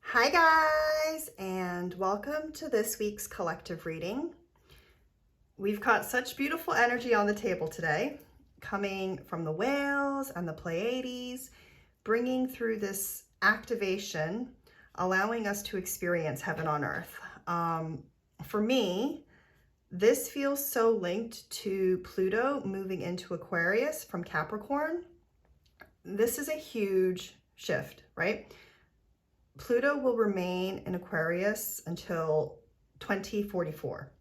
Hi guys, and welcome to this week's collective reading. We've got such beautiful energy on the table today, coming from the whales and the Pleiades, bringing through this activation, allowing us to experience heaven on earth. For me, this feels so linked to Pluto moving into Aquarius from Capricorn. This is a huge shift, right? Pluto will remain in Aquarius until 2044,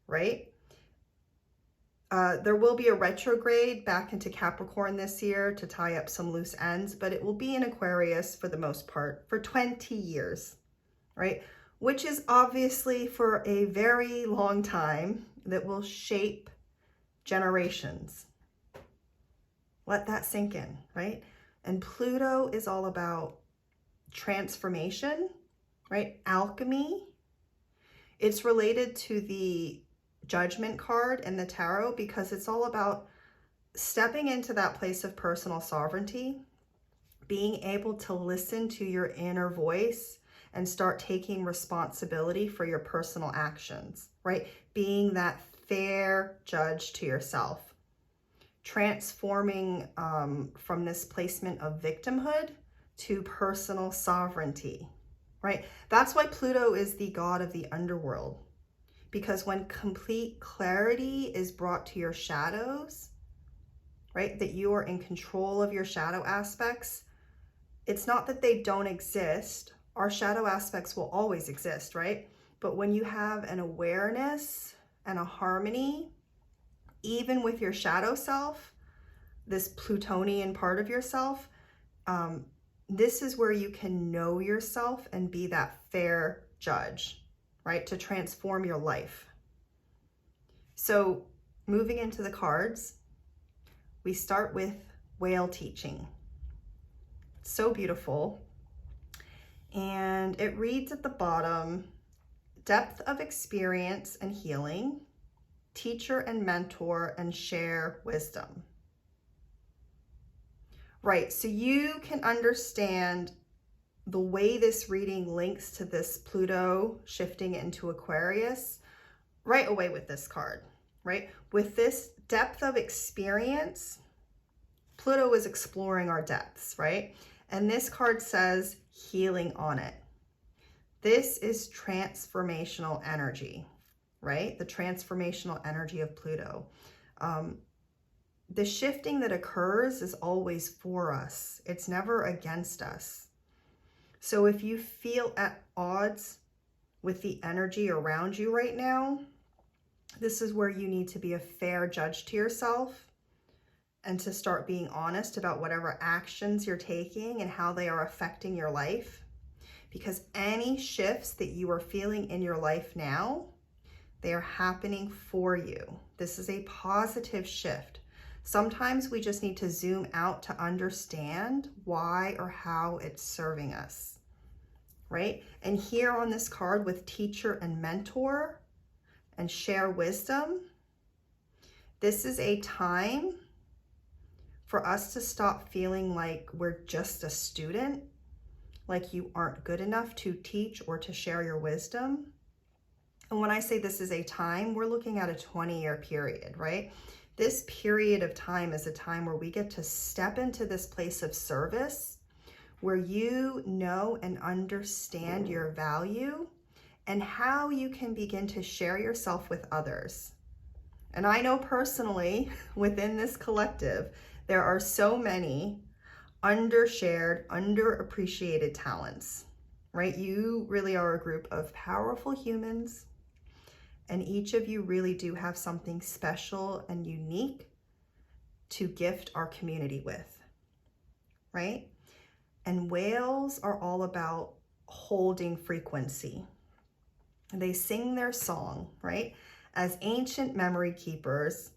right? There will be a retrograde back into Capricorn this year to tie up some loose ends, but it will be in Aquarius for the most part for 20 years, right? Which is obviously for a very long time that will shape generations. Let that sink in, right? And Pluto is all about transformation, right? Alchemy. It's related to the Judgment card in the tarot because it's all about stepping into that place of personal sovereignty, being able to listen to your inner voice and start taking responsibility for your personal actions, right? Being that fair judge to yourself, transforming from this placement of victimhood to personal sovereignty, right? That's why Pluto is the god of the underworld, because when complete clarity is brought to your shadows, right, that you are in control of your shadow aspects, it's not that they don't exist. Our shadow aspects will always exist, right? But when you have an awareness and a harmony, even with your shadow self, this Plutonian part of yourself, this is where you can know yourself and be that fair judge, right? To transform your life. So moving into the cards, we start with whale teaching. It's so beautiful. And it reads at the bottom, depth of experience and healing, teacher and mentor, and share wisdom. Right, so you can understand the way this reading links to this Pluto shifting into Aquarius right away with this card, right? With this depth of experience, Pluto is exploring our depths, right? And this card says healing on it. This is transformational energy, right? The transformational energy of Pluto. The shifting that occurs is always for us. It's never against us. So if you feel at odds with the energy around you right now, this is where you need to be a fair judge to yourself and to start being honest about whatever actions you're taking and how they are affecting your life. Because any shifts that you are feeling in your life now, they are happening for you. This is a positive shift. Sometimes we just need to zoom out to understand why or how it's serving us, right? And here on this card with teacher and mentor and share wisdom, this is a time for us to stop feeling like we're just a student, like you aren't good enough to teach or to share your wisdom. And when I say this is a time, we're looking at a 20-year period, right? This period of time is a time where we get to step into this place of service where you know and understand your value and how you can begin to share yourself with others. And I know personally within this collective, there are so many undershared, underappreciated talents, right? You really are a group of powerful humans, and each of you really do have something special and unique to gift our community with, right? And whales are all about holding frequency. They sing their song, right, as ancient memory keepers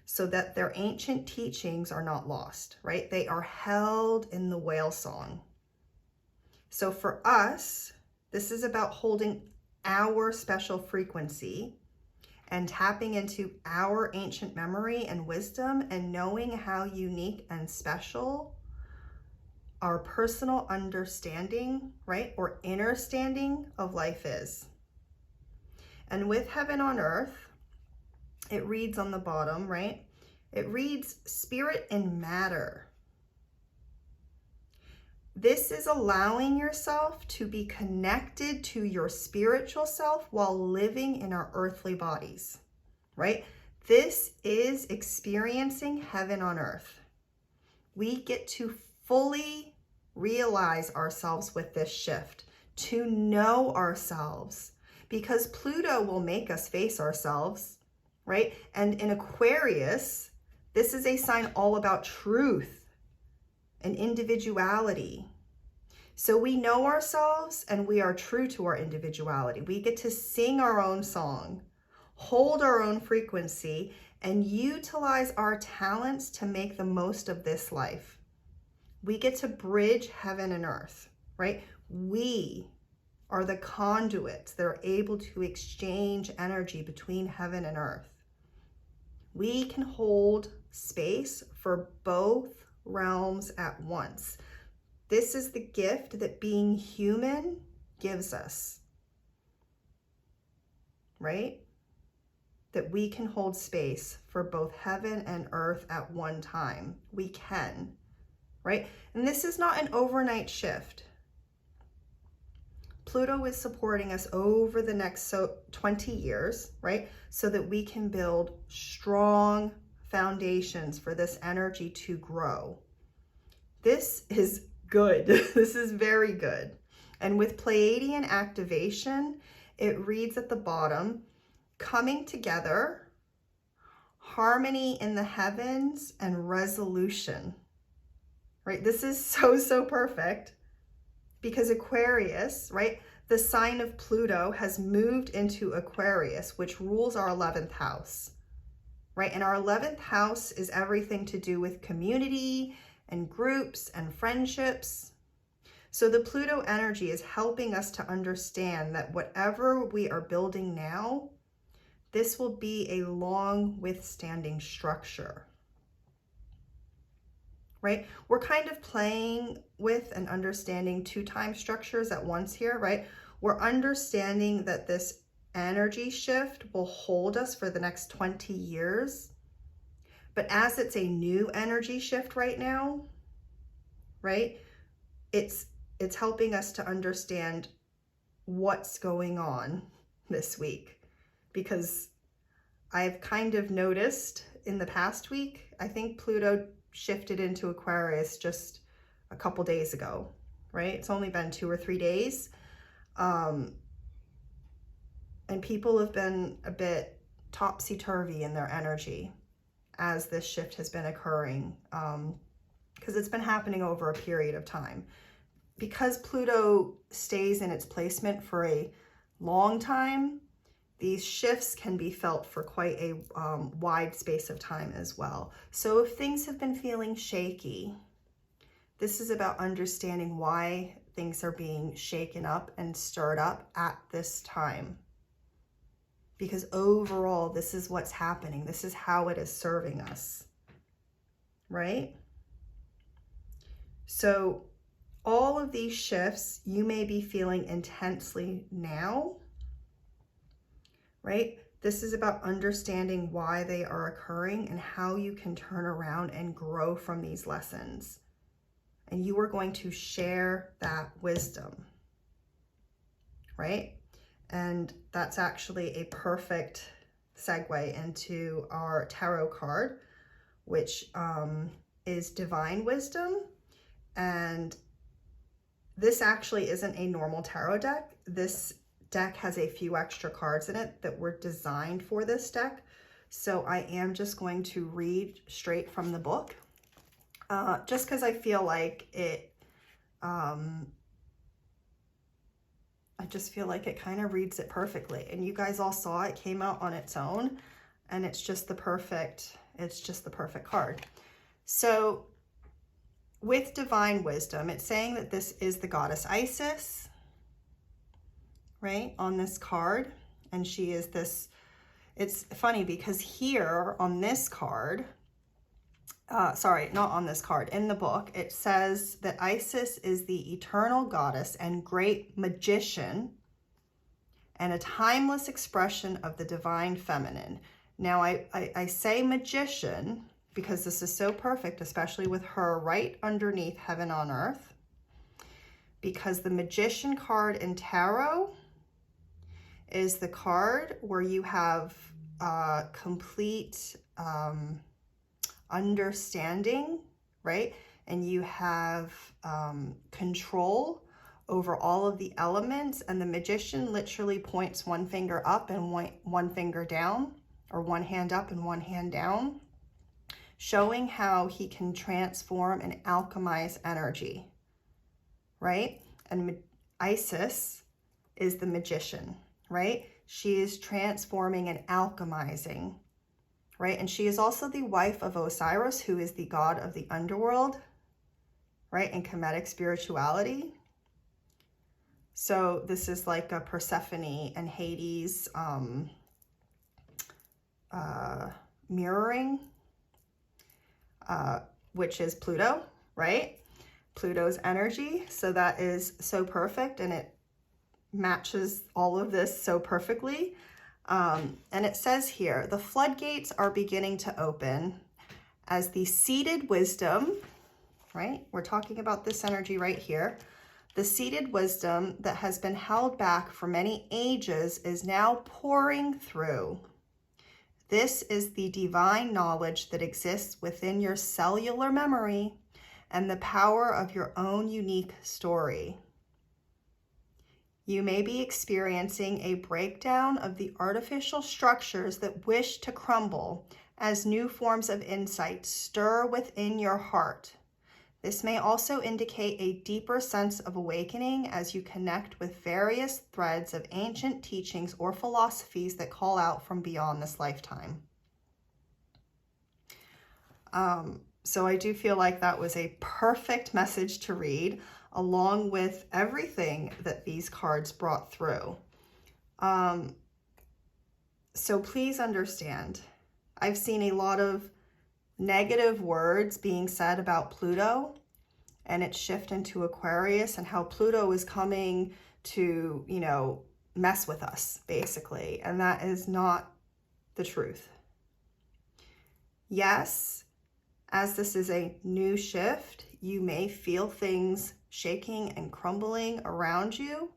so that their ancient teachings are not lost, right? They are held in the whale song. So for us, this is about holding our special frequency and tapping into our ancient memory and wisdom and knowing how unique and special our personal understanding, right, or inner standing of life is. And with heaven on earth, it reads on the bottom, right? It reads spirit and matter. This is allowing yourself to be connected to your spiritual self while living in our earthly bodies, right? This is experiencing heaven on earth. We get to fully realize ourselves with this shift, to know ourselves, because Pluto will make us face ourselves, right? And in Aquarius, this is a sign all about truth and individuality. So we know ourselves and we are true to our individuality. We get to sing our own song, hold our own frequency, and utilize our talents to make the most of this life. We get to bridge heaven and earth, right? We are the conduits that are able to exchange energy between heaven and earth. We can hold space for both realms at once. This is the gift that being human gives us, right? That we can hold space for both heaven and earth at one time. We can, right? And this is not an overnight shift. Pluto is supporting us over the next 20 years, right? So that we can build strong foundations for this energy to grow. This is good. This is very good. And with Pleiadian activation, it reads at the bottom, coming together, harmony in the heavens, and resolution, right? This is so perfect because Aquarius, right? The sign of Pluto has moved into Aquarius, which rules our 11th house, right? And our 11th house is everything to do with community and groups and friendships. So the Pluto energy is helping us to understand that whatever we are building now, this will be a long withstanding structure, right? We're kind of playing with and understanding 2-time structures at once here, right? We're understanding that this energy shift will hold us for the next 20 years. But as it's a new energy shift right now, right? It's helping us to understand what's going on this week, because I've kind of noticed in the past week, I think Pluto shifted into Aquarius just a couple days ago, right? It's only been 2 or 3 days. And people have been a bit topsy-turvy in their energy as this shift has been occurring, because it's been happening over a period of time. Because Pluto stays in its placement for a long time, these shifts can be felt for quite a wide space of time as well. So if things have been feeling shaky, this is about understanding why things are being shaken up and stirred up at this time. Because overall, this is what's happening. This is how it is serving us, right? So all of these shifts you may be feeling intensely now, right? This is about understanding why they are occurring and how you can turn around and grow from these lessons. And you are going to share that wisdom, right? And that's actually a perfect segue into our tarot card, which is Divine Wisdom. And this actually isn't a normal tarot deck. This deck has a few extra cards in it that were designed for this deck. So I am just going to read straight from the book, just because I feel like it, I just feel like it kind of reads it perfectly. And you guys all saw it came out on its own, and it's just the perfect card. So with Divine Wisdom, it's saying that this is the goddess Isis, right, on this card. And she is this, it's funny because here on this card, sorry, not on this card, in the book, it says that Isis is the eternal goddess and great magician and a timeless expression of the divine feminine. Now, I say magician because this is so perfect, especially with her right underneath heaven on earth, because the magician card in tarot is the card where you have complete understanding, right? And you have control over all of the elements, and the magician literally points one finger up and one finger down, or one hand up and one hand down, showing how he can transform and alchemize energy, right? And Isis is the magician, right? She is transforming and alchemizing, right? And she is also the wife of Osiris, who is the god of the underworld, right? And Kemetic spirituality. So this is like a Persephone and Hades mirroring, which is Pluto, right? Pluto's energy. So that is so perfect, and it matches all of this so perfectly. And it says here, the floodgates are beginning to open as the seated wisdom, right? We're talking about this energy right here. The seated wisdom that has been held back for many ages is now pouring through. This is the divine knowledge that exists within your cellular memory and the power of your own unique story. You may be experiencing a breakdown of the artificial structures that wish to crumble as new forms of insight stir within your heart. This may also indicate a deeper sense of awakening as you connect with various threads of ancient teachings or philosophies that call out from beyond this lifetime. So I do feel like that was a perfect message to read, along with everything that these cards brought through. So please understand, I've seen a lot of negative words being said about Pluto and its shift into Aquarius, and how Pluto is coming to, you know, mess with us, basically. And that is not the truth. Yes, as this is a new shift, you may feel things shaking and crumbling around you,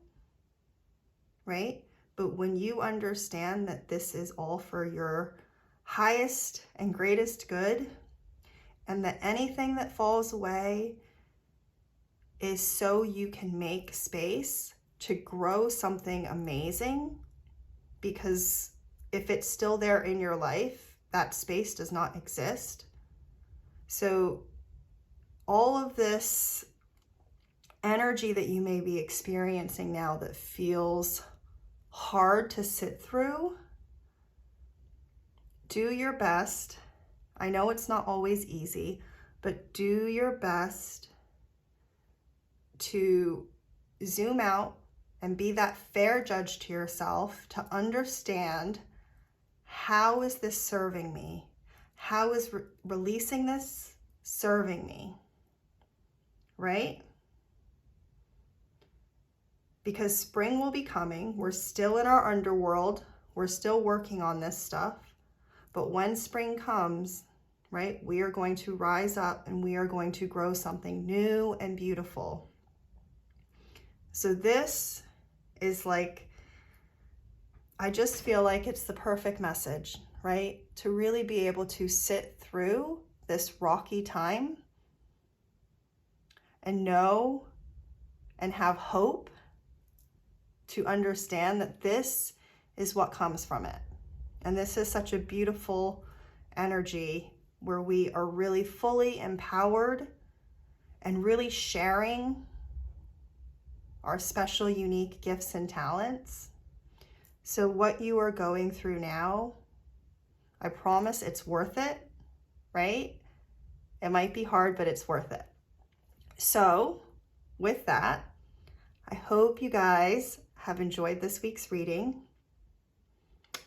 right? But when you understand that this is all for your highest and greatest good, and that anything that falls away is so you can make space to grow something amazing, because if it's still there in your life, that space does not exist. So all of this energy that you may be experiencing now that feels hard to sit through, do your best. I know it's not always easy, but do your best to zoom out and be that fair judge to yourself to understand, how is this serving me? How is releasing this serving me? Right? Because spring will be coming. We're still in our underworld. We're still working on this stuff. But when spring comes, right, we are going to rise up and we are going to grow something new and beautiful. So this is like, I just feel like it's the perfect message, right? To really be able to sit through this rocky time and know and have hope to understand that this is what comes from it. And this is such a beautiful energy where we are really fully empowered and really sharing our special, unique gifts and talents. So what you are going through now, I promise it's worth it, right? It might be hard, but it's worth it. So with that, I hope you guys have enjoyed this week's reading.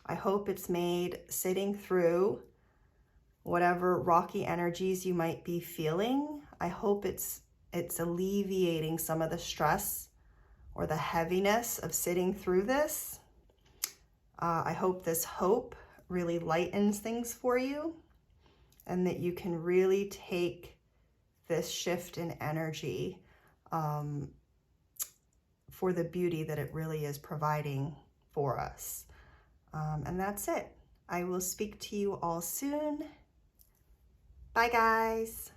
I hope it's made sitting through whatever rocky energies you might be feeling. I hope it's alleviating some of the stress or the heaviness of sitting through this. I hope this hope really lightens things for you and that you can really take this shift in energy for the beauty that it really is providing for us. And that's it. I will speak to you all soon. Bye, guys.